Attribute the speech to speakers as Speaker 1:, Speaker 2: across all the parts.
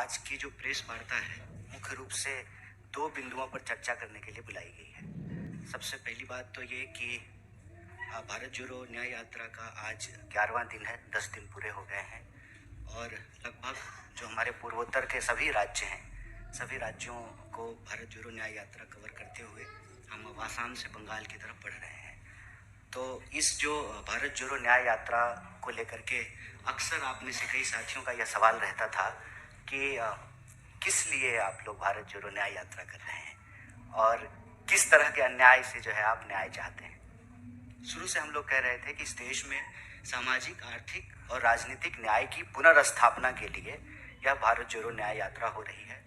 Speaker 1: आज की जो प्रेस वार्ता है मुख्य रूप से दो बिंदुओं पर चर्चा करने के लिए बुलाई गई है। सबसे पहली बात तो ये कि भारत जोड़ो न्याय यात्रा का आज 11वां दिन है, 10 दिन पूरे हो गए हैं और लगभग जो हमारे पूर्वोत्तर के सभी राज्य हैं, सभी राज्यों को भारत जोड़ो न्याय यात्रा कवर करते हुए हम अब आसाम से बंगाल की तरफ बढ़ रहे हैं। तो इस जो भारत जोड़ो न्याय यात्रा को लेकर के अक्सर आप में से कई साथियों का यह सवाल रहता था कि किस लिए आप लोग भारत जोड़ो न्याय यात्रा कर रहे हैं और किस तरह के अन्याय से जो है आप न्याय चाहते हैं। शुरू से हम लोग कह रहे थे कि इस देश में सामाजिक, आर्थिक और राजनीतिक न्याय की पुनर्स्थापना के लिए यह भारत जोड़ो न्याय यात्रा हो रही है।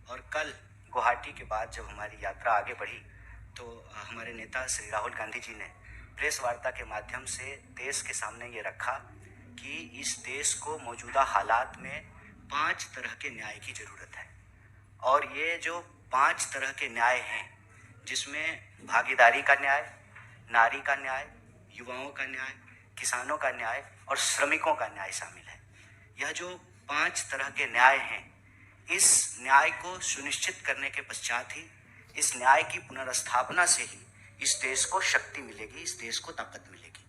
Speaker 1: और कल गुवाहाटी के बाद जब हमारी यात्रा आगे बढ़ी तो हमारे नेता श्री राहुल गांधी जी ने प्रेस वार्ता के माध्यम से देश के सामने ये रखा कि इस देश को मौजूदा हालात में 5 तरह के न्याय की ज़रूरत है। और ये जो 5 तरह के न्याय हैं, जिसमें भागीदारी का न्याय, नारी का न्याय, युवाओं का न्याय, किसानों का न्याय और श्रमिकों का न्याय शामिल है। यह जो 5 तरह के न्याय हैं, इस न्याय को सुनिश्चित करने के पश्चात ही, इस न्याय की पुनर्स्थापना से ही इस देश को शक्ति मिलेगी, इस देश को ताकत मिलेगी।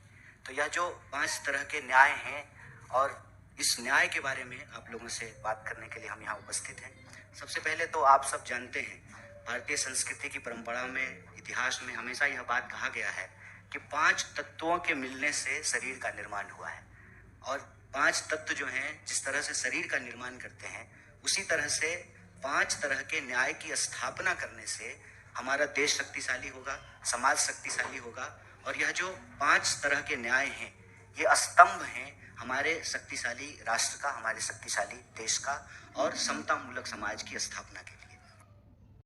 Speaker 1: तो यह जो 5 तरह के न्याय हैं और इस न्याय के बारे में आप लोगों से बात करने के लिए हम यहाँ उपस्थित हैं। सबसे पहले तो आप सब जानते हैं, भारतीय संस्कृति की परंपरा में, इतिहास में हमेशा यह बात कहा गया है कि 5 तत्वों के मिलने से शरीर का निर्माण हुआ है। और 5 तत्व जो हैं, जिस तरह से शरीर का निर्माण करते हैं, उसी तरह से 5 तरह के न्याय की स्थापना करने से हमारा देश शक्तिशाली होगा, समाज शक्तिशाली होगा। और यह जो 5 तरह के न्याय हैं, ये स्तंभ हैं हमारे शक्तिशाली राष्ट्र का, हमारे शक्तिशाली देश का और समता मूलक समाज की स्थापना के लिए।